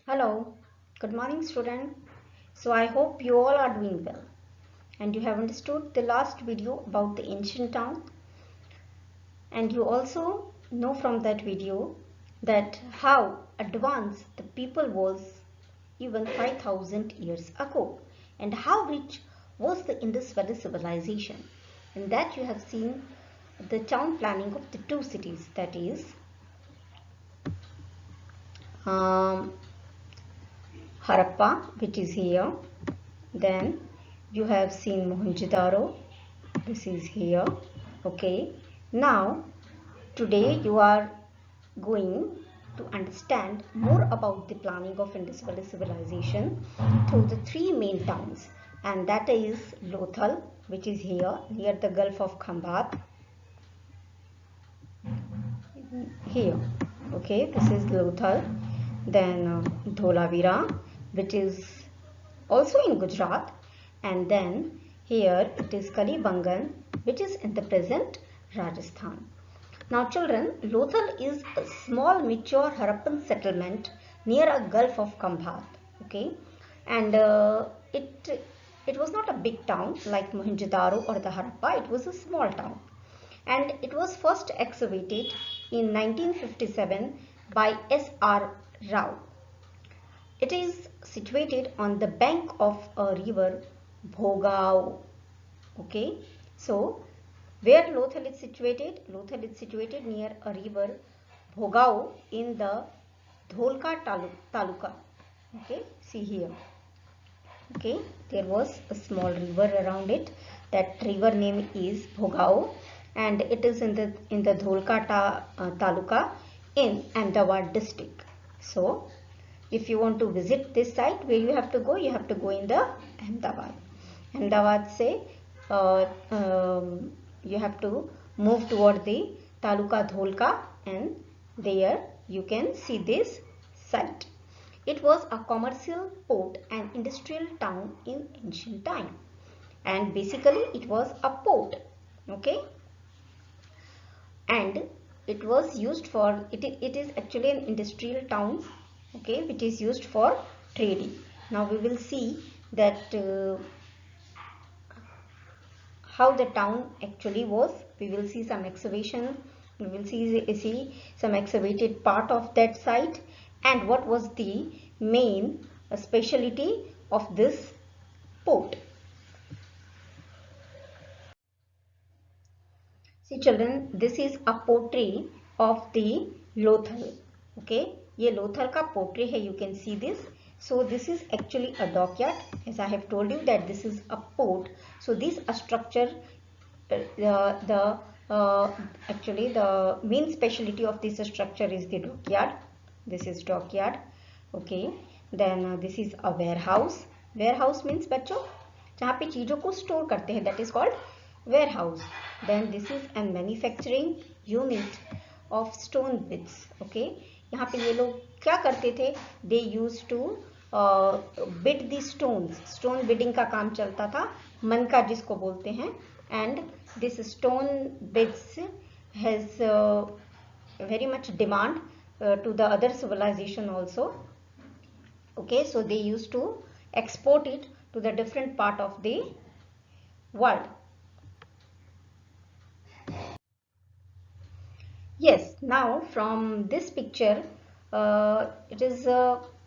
Hello, good morning student. So I hope you all are doing well and you have understood the last video about the ancient town, and you also know from that video that how advanced the people was even 5000 years ago and how rich was the Indus Valley civilization. In that you have seen the town planning of the two cities, that is Harappa, which is here. Then you have seen Mohenjo-daro. This is here. Okay. Now today you are going to understand more about the planning of Indus Valley civilization through the three main towns, and that is Lothal, which is here near the Gulf of Khambat. Here. Okay, this is Lothal. Then Dholavira, which is also in Gujarat, and then here it is Kalibangan, which is in the present Rajasthan. Now children, Lothal is a small mature Harappan settlement near a Gulf of Khambat. Okay, and it was not a big town like Mohenjo-daro or the Harappa. It was a small town, and it was first excavated in 1957 by S.R. Rao. It is situated on the bank of a river Bhogao. Okay, so where Lothal is situated? Lothal is situated near a river Bhogao in the Dholka Taluka. Okay, see here. Okay, there was a small river around it. That river name is Bhogao, and it is in the Dholka Taluka in Ahmedabad district. So if you want to visit this site, where you have to go? You have to go in the Ahmedabad. Ahmedabad say you have to move toward the Taluka Dholka, and there you can see this site. It was a commercial port and industrial town in ancient time, and basically it was a port. Okay, and it was used for it is actually an industrial town. Okay, which is used for trading. Now we will see that how the town actually was. We will see some excavation. We will see some excavated part of that site, and what was the main specialty of this port. See children, this is a portrait of the Lothal. Okay, ये Lothal का portrait है. You can see this. So this is actually a dockyard. As I have told you that this is a port. So this structure, actually the main specialty of this structure is the dockyard. This is dockyard. Okay. Then this is a warehouse. Warehouse means बच्चों जहाँ पे चीजों को store करते हैं. That is called warehouse. Then this is a manufacturing unit of stone bits. Okay, यहाँ पे ये लोग क्या करते थे? They used to bid the stones. Stone bidding का काम चलता था, मनका जिसको बोलते हैं. And this stone bits has very much demand to the other civilization also. Okay, so they used to export it to the different part of the world. Yes, now from this picture, it is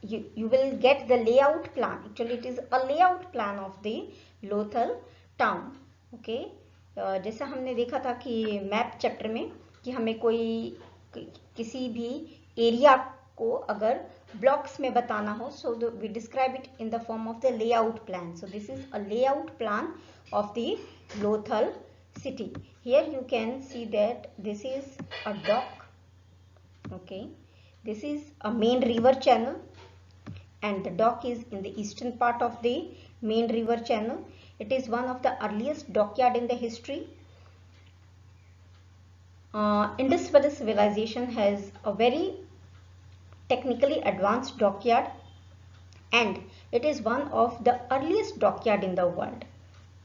you will get the layout plan. Actually, it is a layout plan of the Lothal town. Okay, जैसा हमने देखा था कि map chapter में कि हमें किसी भी एरिया को अगर blocks में बताना हो, so we describe it in the form of the layout plan. So this is a layout plan of the Lothal city. Here you can see that this is a dock. Okay, this is a main river channel, and the dock is in the eastern part of the main river channel. It is one of the earliest dockyard in the history. Indus Valley civilization has a very technically advanced dockyard, and it is one of the earliest dockyard in the world.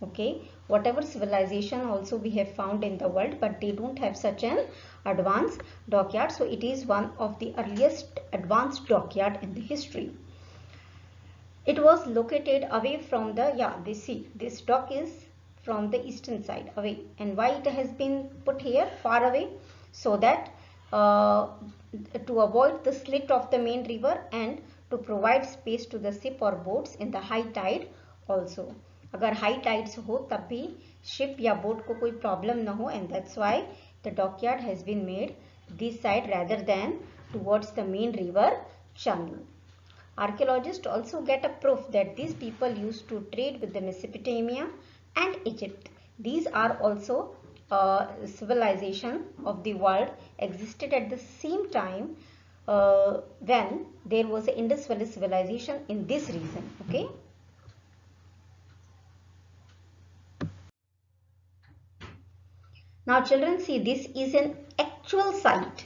Okay, whatever civilization also we have found in the world, but they don't have such an advanced dockyard. So it is one of the earliest advanced dockyard in the history. It was located away from the, this dock is from the eastern side away. And why it has been put here far away? So that to avoid the slit of the main river and to provide space to the ship or boats in the high tide also. अगर high tides हो तब भी ship या boat को कोई problem न हो, and that's why the dockyard has been made this side rather than towards the main river channel. Archaeologists also get a proof that these people used to trade with the Mesopotamia and Egypt. These are also civilization of the world existed at the same time when there was an Indus Valley civilization in this region. Okay. Now children, see, this is an actual site,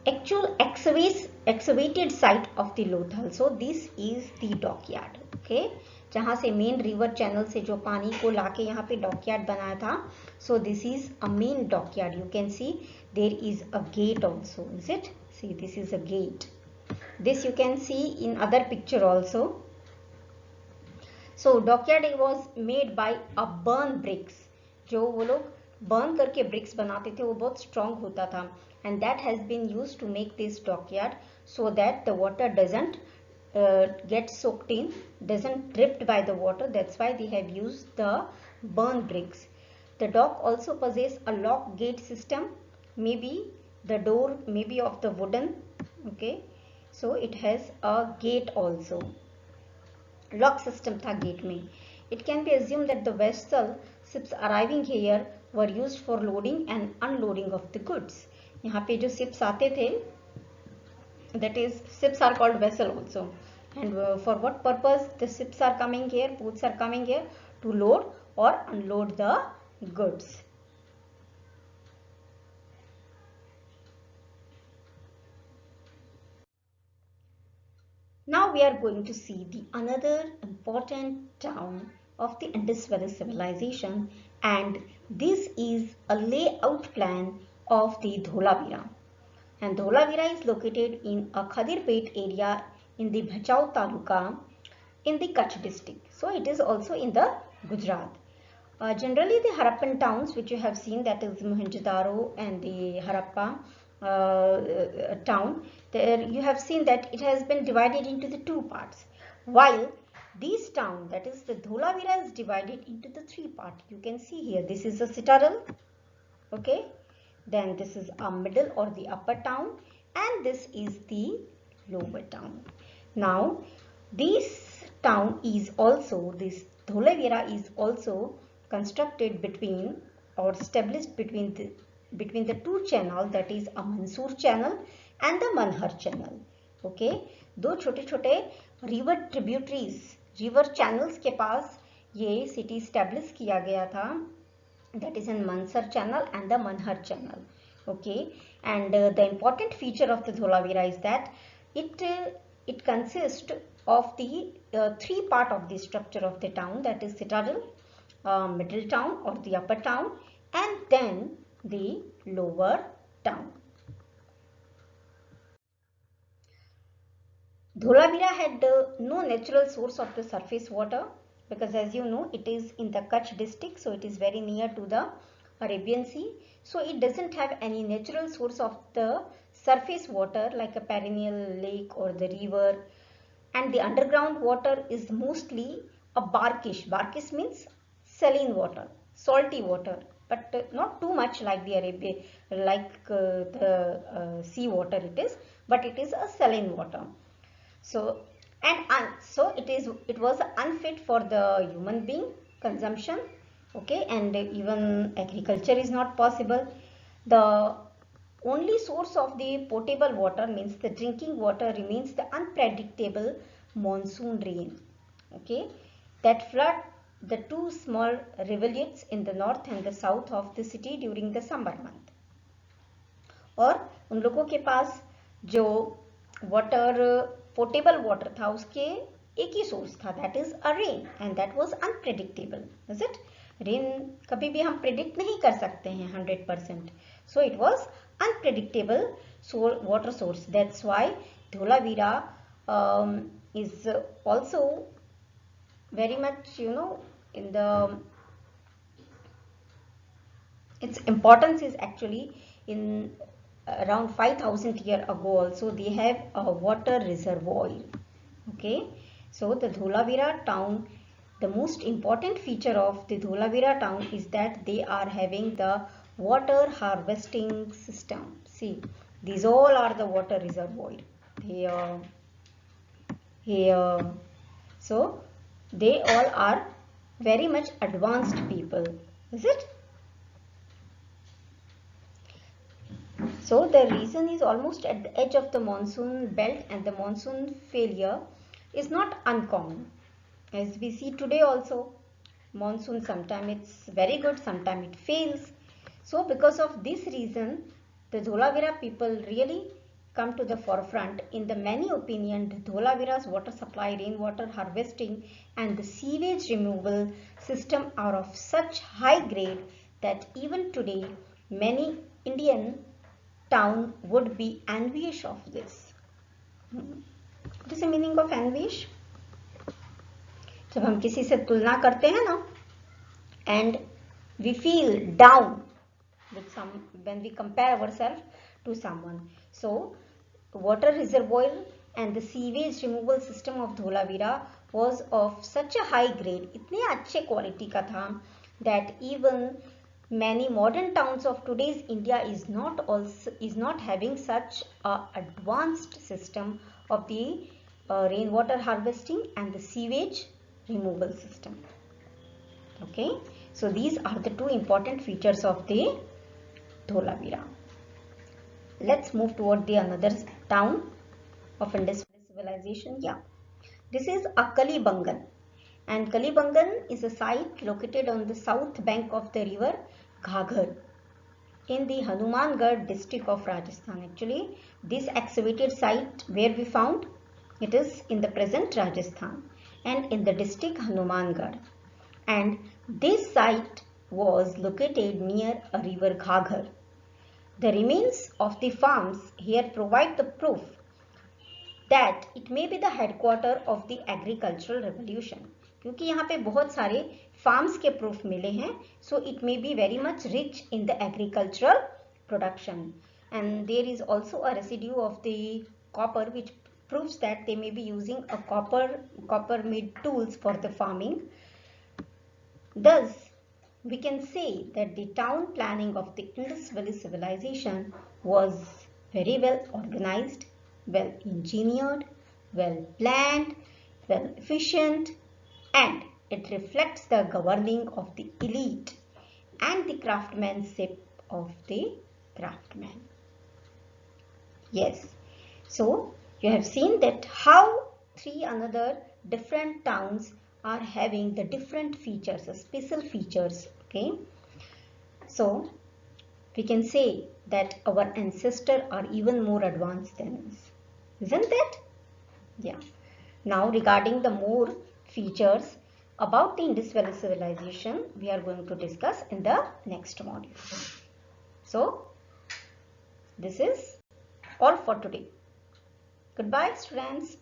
actual excavated site of the Lothal. So this is the dockyard. Okay, जहाँ से main river channel से जो पानी को लाके यहाँ पे dockyard बनाया था. So this is a main dockyard. You can see there is a gate also. Is it? See, this is a gate. This you can see in other picture also. So dockyard was made by a burn bricks. जो वो लोग burn करके BRICS बनाते थे वो बहुत strong होता था, and that has been used to make this dockyard so that the water doesn't get soaked in, doesn't dripped by the water. That's why they have used the burn bricks. The dock also possess a lock gate system. Maybe the door may be of the wooden. Okay, so it has a gate also. Lock system था gate में. It can be assumed that the vessel ships arriving here were used for loading and unloading of the goods. यहाँ पे जो ships आते थे, that is, ships are called vessel also. And for what purpose the ships are coming here, boats are coming here? To load or unload the goods. Now we are going to see the another important town of the Indus Valley civilization, and this is a layout plan of the Dholavira. And Dholavira is located in a Khadirpet area in the Bhachau Taluka in the Kutch district. So it is also in the Gujarat. Generally the Harappan towns which you have seen, that is Mohenjo-daro and the Harappa town, there you have seen that it has been divided into the two parts, while this town, that is the Dholavira, is divided into the three parts. You can see here, this is the citadel, okay, then this is a middle or the upper town, and this is the lower town. Now this town is also, this Dholavira is also constructed between or established between the two channel, that is a Mansur channel and the Manhar channel. Okay, दो छोटे छोटे river tributaries, river channels के पास ये city establish किया गया था, that is in Mansar channel and the Manhar channel. Okay, and the important feature of the Dholavira is that it consists of the three part of the structure of the town, that is citadel, middle town or the upper town, and then the lower town. Dholavira had no natural source of the surface water, because as you know it is in the Kutch district, so it is very near to the Arabian Sea. So it doesn't have any natural source of the surface water like a perennial lake or the river, and the underground water is mostly a brackish. Brackish means saline water, salty water, but not too much like the Arabian, like the sea water it is, but it is a saline water. So so it was unfit for the human being consumption. Okay, and even agriculture is not possible. The only source of the potable water, means the drinking water, remains the unpredictable monsoon rain. Okay, that flood the two small rivulets in the north and the south of the city during the summer month. और उन लोगों के पास जो water, potable water था, उसके एक ही source था, that is a rain, and that was unpredictable. Is it? Rain कभी भी हम predict नहीं कर सकते हैं 100%. So it was unpredictable water source. That's why Dholavira is also very much, in the its importance is actually in around 5000 year ago also they have a water reservoir. Okay, so the Dholavira town, the most important feature of the Dholavira town is that they are having the water harvesting system. See, these all are the water reservoir here, here. So they all are very much advanced people, is it? So the reason is almost at the edge of the monsoon belt, and the monsoon failure is not uncommon. As we see today also, monsoon sometimes it's very good, sometimes it fails. So because of this reason, the Dholavira people really come to the forefront. In the many opinion, the Dholavira's water supply, rainwater harvesting and the sewage removal system are of such high grade that even today many Indian town would be envious of this. What is the meaning of envious? जब हम किसी से तुलना करते हैं ना, and we feel down with some when we compare ourselves to someone. So water reservoir and the sewage removal system of Dholavira was of such a high grade, इतने अच्छे क्वालिटी का था, that even many modern towns of today's India is not having such a advanced system of the rainwater harvesting and the sewage removal system. Okay, so these are the two important features of the Dholavira. Let's move toward the another town of Indus Valley civilization. Yeah, this is Kalibangan, and Kalibangan is a site located on the south bank of the river Ghaggar in the Hanumangarh district of Rajasthan. Actually, this excavated site where we found it is in the present Rajasthan and in the district Hanumangarh, and this site was located near a river Ghaggar. The remains of the farms here provide the proof that it may be the headquarter of the agricultural revolution, क्योंकि यहाँ पे बहुत सारे farms के proof मिले हैं, so it may be very much rich in the agricultural production, and there is also a residue of the copper which proves that they may be using a copper made tools for the farming. Thus, we can say that the town planning of the Indus Valley civilization was very well organized, well engineered, well planned, well efficient, and it reflects the governing of the elite and the craftsmanship of the craftsmen. Yes, so you have seen that how three another different towns are having the different features, special features. Okay, so we can say that our ancestors are even more advanced than us, isn't it? Yeah. Now regarding the more features about the Indus Valley civilization, we are going to discuss in the next module. So this is all for today. Goodbye, students.